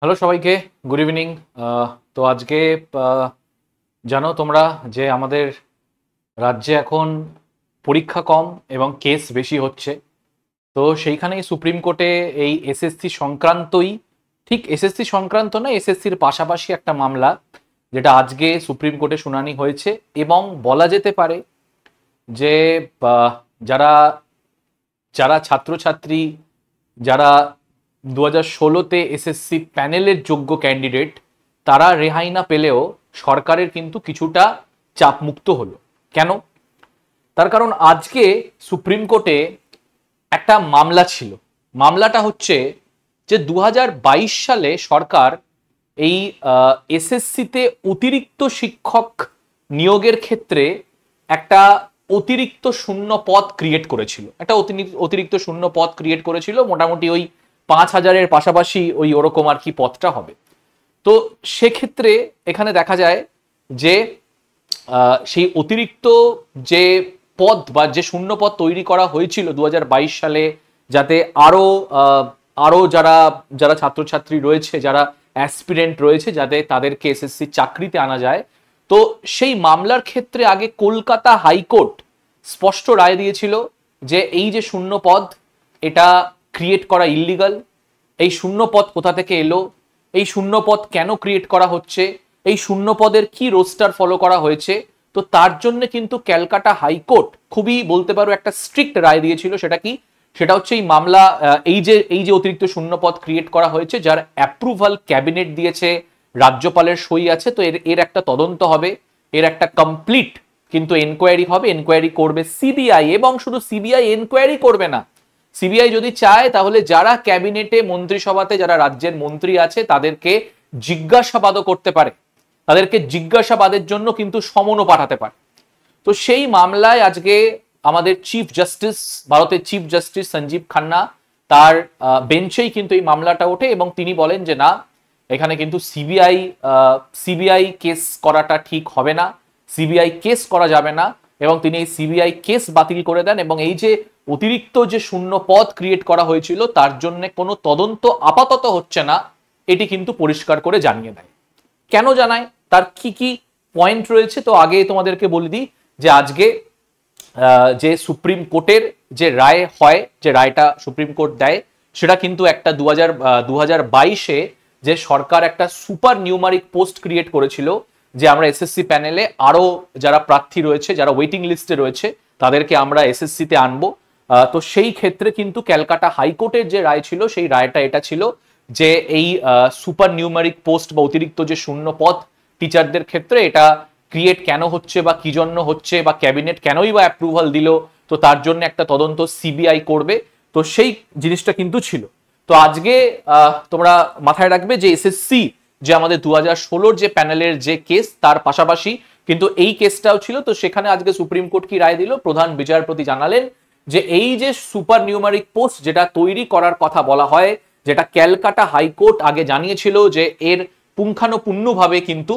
Hello সবাইকে, good evening. তো আজকে আহ, জানো তোমরা যে আমাদের রাজ্যে এখন পরীক্ষা কম এবং কেস বেশি হচ্ছে। তো সেইখানেই সুপ্রিম কোর্টে এই এসএসসি সংক্রান্তই, ঠিক এসএসসি সংক্রান্ত না, এসএসসির পাশাপাশি একটা মামলা যেটা আজকে সুপ্রিম কোর্টে শুনানি হয়েছে। এবং বলা যেতে পারে যে আহ, যারা যারা ছাত্রছাত্রী, যারা 2016-তে এসএসসি প্যানেলের যোগ্য ক্যান্ডিডেট, তারা রেহাই না পেলেও সরকারের কিন্তু কিছুটা চাপ মুক্ত হলো। কেন? তার কারণ আজকে সুপ্রিম কোর্টে একটা মামলা ছিল। মামলাটা হচ্ছে যে 2022 সালে সরকার এই এসএসসিতে অতিরিক্ত শিক্ষক নিয়োগের ক্ষেত্রে একটা অতিরিক্ত শূন্য পদ ক্রিয়েট করেছিল। একটা অতিরিক্ত শূন্য পদ ক্রিয়েট করেছিল, মোটামুটি ওই 5,000-এর পাশাপাশি ওই ওরকম আর কি পদটা হবে। তো সেক্ষেত্রে এখানে দেখা যায় যে সেই অতিরিক্ত যে পদ বা যে শূন্য পদ তৈরি করা হয়েছিল 2022 সালে, যাতে আরো আরো যারা যারা ছাত্রছাত্রী রয়েছে, যারা অ্যাসপিরেন্ট রয়েছে, যাতে তাদেরকে এসএসসি চাকরিতে আনা যায়। তো সেই মামলার ক্ষেত্রে আগে কলকাতা হাইকোর্ট স্পষ্ট রায় দিয়েছিল যে এই যে শূন্য পদ, এটা ক্রিয়েট করা ইল্লিগাল। এই শূন্য পদ কোথা থেকে এলো, এই শূন্য পদ কেন ক্রিয়েট করা হচ্ছে, এই শূন্য পদের কি রোস্টার ফলো করা হয়েছে। তো তার জন্য কিন্তু ক্যালকাটা হাইকোর্ট খুবই বলতে পারো একটা স্ট্রিক্ট রায় দিয়েছিল। সেটা কি? সেটা হচ্ছে এই মামলা, এই যে অতিরিক্ত শূন্য পদ ক্রিয়েট করা হয়েছে, যার অ্যাপ্রুভাল ক্যাবিনেট দিয়েছে, রাজ্যপালের সই আছে, তো এর এর একটা তদন্ত হবে, এর একটা কমপ্লিট কিন্তু এনকোয়ারি হবে। এনকোয়ারি করবে সিবিআই, এবং শুধু সিবিআই এনকোয়ারি করবে না, সিবিআই যদি চায় তাহলে যারা ক্যাবিনেটে, মন্ত্রিসভাতে যারা রাজ্যের মন্ত্রী আছে তাদেরকে জিজ্ঞাসাবাদও করতে পারে, তাদেরকে জিজ্ঞাসাবাদের জন্য কিন্তু সমনও পাঠাতে পারে। তো সেই মামলায় আজকে আমাদের চিফ জাস্টিস, ভারতের চিফ জাস্টিস সঞ্জীব খান্না, তার বেঞ্চেই কিন্তু এই মামলাটা ওঠে এবং তিনি বলেন যে না, এখানে কিন্তু সিবিআই কেস করাটা ঠিক হবে না, সিবিআই কেস করা যাবে না। এবং তিনি এই সিবিআই কেস বাতিল করে দেন এবং এই যে অতিরিক্ত যে শূন্য পদ ক্রিয়েট করা হয়েছিল তার জন্য কোনো তদন্ত আপাতত হচ্ছে না, এটি কিন্তু পরিষ্কার করে জানিয়ে দেয়। কেন জানায়, তার কি কি পয়েন্ট রয়েছে, তো আগে তোমাদেরকে বলে দিই যে আজকে যে সুপ্রিম কোর্টের যে রায় হয়, যে রায়টা সুপ্রিম কোর্ট দেয়, সেটা কিন্তু একটা 2022-এ যে সরকার একটা সুপার নিউমারিক পোস্ট ক্রিয়েট করেছিল, যে আমরা এসএসসি প্যানেলে আরো যারা প্রার্থী রয়েছে, যারা ওয়েটিং লিস্টে রয়েছে, তাদেরকে আমরা এসএসসিতে আনবো। তো সেই ক্ষেত্রে কিন্তু ক্যালকাটা হাইকোর্টের যে রায় ছিল, সেই রায়টা এটা ছিল যে এই সুপার নিউমারিক পোস্ট বা অতিরিক্ত যে শূন্য পদ টিচারদের ক্ষেত্রে, এটা ক্রিয়েট কেন হচ্ছে বা কি জন্য হচ্ছে, বা ক্যাবিনেট কেনই বা অ্যাপ্রুভাল দিল, তো তার জন্য একটা তদন্ত সিবিআই করবে। তো সেই জিনিসটা কিন্তু ছিল। তো আজকে তোমরা মাথায় রাখবে যে এসএসসি যে আমাদের 2016-র যে প্যানেলের যে কেস, তার পাশাপাশি কিন্তু এই কেসটাও ছিল। তো সেখানে আজকে সুপ্রিম কোর্ট কি রায় দিল, প্রধান বিচারপতি জানালেন যে এই যে সুপার নিউমারিক পোস্ট যেটা তৈরি করার কথা বলা হয়, যেটা ক্যালকাটা হাইকোর্ট আগে জানিয়েছিল যে এর পুঙ্খানুপুঙ্খভাবে কিন্তু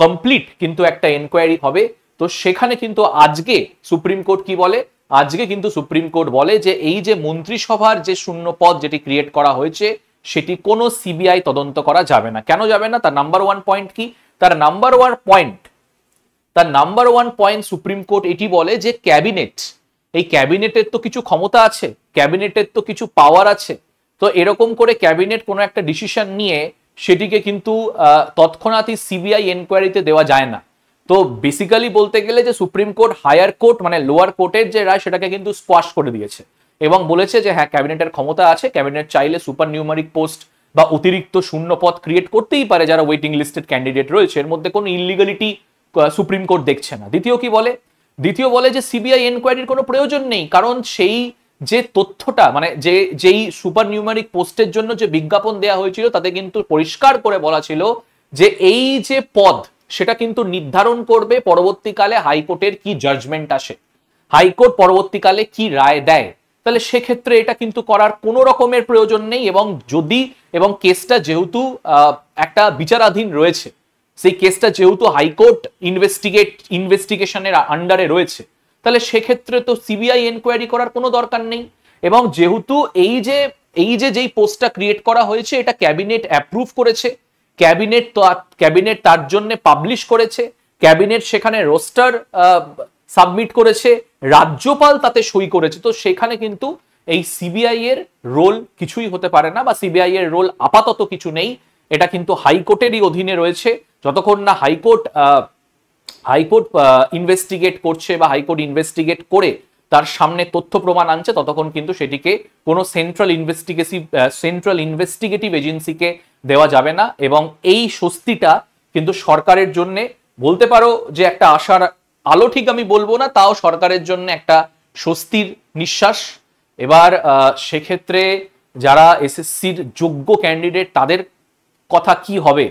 কমপ্লিট কিন্তু একটা এনকোয়ারি হবে। তো সেখানে কিন্তু আজকে সুপ্রিম কোর্ট কি বলে, আজকে কিন্তু সুপ্রিম কোর্ট বলে যে এই যে মন্ত্রিসভার যে শূন্য পদ যেটি ক্রিয়েট করা হয়েছে, সেটি কোনো সিবিআই তদন্ত করা যাবে না। কেন যাবে না? তার নাম্বার ওয়ান পয়েন্ট কি? তার number one point supreme court এটি বলে যে ক্যাবিনেট, এই ক্যাবিনেটের তো কিছু ক্ষমতা আছে, ক্যাবিনেটের তো কিছু পাওয়ার আছে। তো এরকম করে ক্যাবিনেট কোনো একটা ডিসিশন নিয়ে সেটিকে কিন্তু তৎক্ষণাৎই সিবিআই এনকোয়ারিতে দেওয়া যায় না। তো বেসিক্যালি বলতে গেলে যে সুপ্রিম কোর্ট হায়ার কোর্ট মানে লোয়ার কোর্টের যে রায়, সেটাকে কিন্তু স্কোয়াশ করে দিয়েছে এবং বলেছে যে হ্যাঁ, ক্যাবিনেটের ক্ষমতা আছে, ক্যাবিনেট চাইলে সুপার নিউমারিক পোস্ট বা অতিরিক্ত শূন্য পদ ক্রিয়েট করতেই পারে যারা ওয়েটিং লিস্টেড ক্যান্ডিডেট রয়েছে, এর মধ্যে কোনো ইলিগালিটি সুপ্রিম কোর্ট দেখছে না। দ্বিতীয় কি বলে? দ্বিতীয় বলে যে সিবিআই এনকোয়ারির কোনো প্রয়োজন নেই, কারণ সেই যে তথ্যটা মানে যেই সুপার নিউমারিক পোস্টের জন্য যে বিজ্ঞাপন দেওয়া হয়েছিল, তাতে কিন্তু পরিষ্কার করে বলা ছিল যে এই যে পদ, সেটা কিন্তু নির্ধারণ করবে পরবর্তীকালে হাইকোর্টের কি জাজমেন্ট আসে, হাইকোর্ট পরবর্তীকালে কি রায় দেয়। তাহলে সেক্ষেত্রে এটা কিন্তু করার কোনো রকমের প্রয়োজন নেই। এবং কেসটা যেহেতু একটা বিচারাধীন রয়েছে, সেই কেসটা যেহেতু হাইকোর্ট ইনভেস্টিগেশনের আন্ডারে রয়েছে, তাহলে সেক্ষেত্রে তো সিবিআই এনকোয়ারি করার কোনো দরকার নেই। এবং যেহেতু এই যে এই যে যেই পোস্টটা ক্রিয়েট করা হয়েছে এটা ক্যাবিনেট অ্যাপ্রুভ করেছে, ক্যাবিনেট তার জন্য পাবলিশ করেছে, ক্যাবিনেট সেখানে রোস্টার সাবমিট করেছে, রাজ্যপাল তাতে সই করেছে। তো সেখানে কিন্তু এই সিবিআই এর রোল কিছুই হতে পারে না, বা সিবিআই এর রোল আপাতত কিছু নেই। এটা কিন্তু হাইকোর্টেরই অধীনে রয়েছে। যতক্ষণ না হাইকোর্ট ইনভেস্টিগেট করছে বা হাইকোর্ট ইনভেস্টিগেট করে তার সামনে তথ্য প্রমাণ আনছে, ততক্ষণ কিন্তু সেটিকে কোনো সেন্ট্রাল ইনভেস্টিগেটিভ এজেন্সিকে দেওয়া যাবে না। এবং এই স্বস্তিটা কিন্তু সরকারের জন্য বলতে পারো যে একটা আশার আলো, ঠিক আমি বলবো না, তাও সরকারের জন্য একটা স্বস্তির নিঃশ্বাস। এবার সেক্ষেত্রে যারা এসএসসির যোগ্য ক্যান্ডিডেট তাদের কথা কি হবে,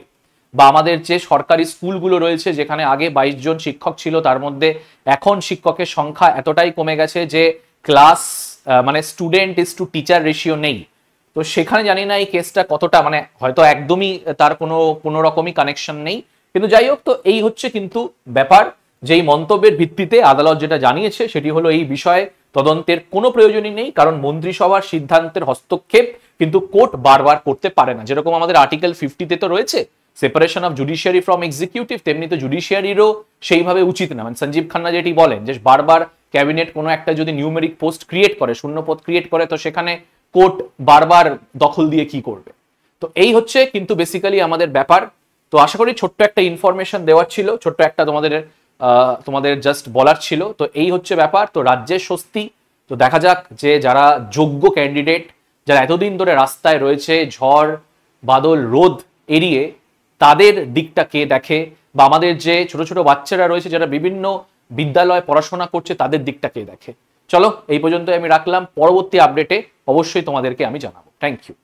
বা আমাদের যে সরকারি স্কুলগুলো রয়েছে যেখানে আগে 22 জন শিক্ষক ছিল, তার মধ্যে এখন শিক্ষকের সংখ্যা এতটাই কমে গেছে যে ক্লাস মানে student is to teacher ratio নেই। তো সেখানে জানি না এই কেসটা কতটা, মানে হয়তো একদমই তার কোনো রকমই কানেকশন নেই, কিন্তু যাই হোক। তো এই হচ্ছে কিন্তু ব্যাপার, যেই মন্তব্যের ভিত্তিতে আদালত যেটা জানিয়েছে সেটি হলো এই বিষয়ে তদন্তের কোনো প্রয়োজনই নেই, কারণ মন্ত্রিসভার সিদ্ধান্তের হস্তক্ষেপ কিন্তু কোর্ট বারবার করতে পারে না। যেরকম আমাদের আর্টিকেল 50-তে তো রয়েছে separation of judiciary from executive, তেমনি তো জুডিশিয়ারিরও সেইভাবে উচিত না। মানে সঞ্জীব খান্না যেটি বলেন যে বারবার ক্যাবিনেট কোনো একটা যদি নিউমেরিক পোস্ট ক্রিয়েট করে, শূন্য পদ ক্রিয়েট করে, তো সেখানে কোর্ট বারবার দখল দিয়ে কি করবে। তো এই হচ্ছে কিন্তু বেসিক্যালি আমাদের ব্যাপার। তো আশা করি ছোট্ট একটা ইনফরমেশন দেওয়ার ছিল, ছোট্ট একটা তোমাদের জাস্ট বলার ছিল। তো এই হচ্ছে ব্যাপার। তো রাজ্যের স্বস্তি, তো দেখা যাক যে যারা যোগ্য ক্যান্ডিডেট, যারা এতদিন ধরে রাস্তায় রয়েছে ঝড় বাদল রোদ এড়িয়ে, তাদের দিকটা কে দেখে, বা আমাদের যে ছোট ছোট বাচ্চারা রয়েছে যারা বিভিন্ন বিদ্যালয়ে পড়াশোনা করছে তাদের দিকটা কে দেখে। চলো এই পর্যন্ত আমি রাখলাম, পরবর্তী আপডেটে অবশ্যই তোমাদেরকে আমি জানাবো। Thank you.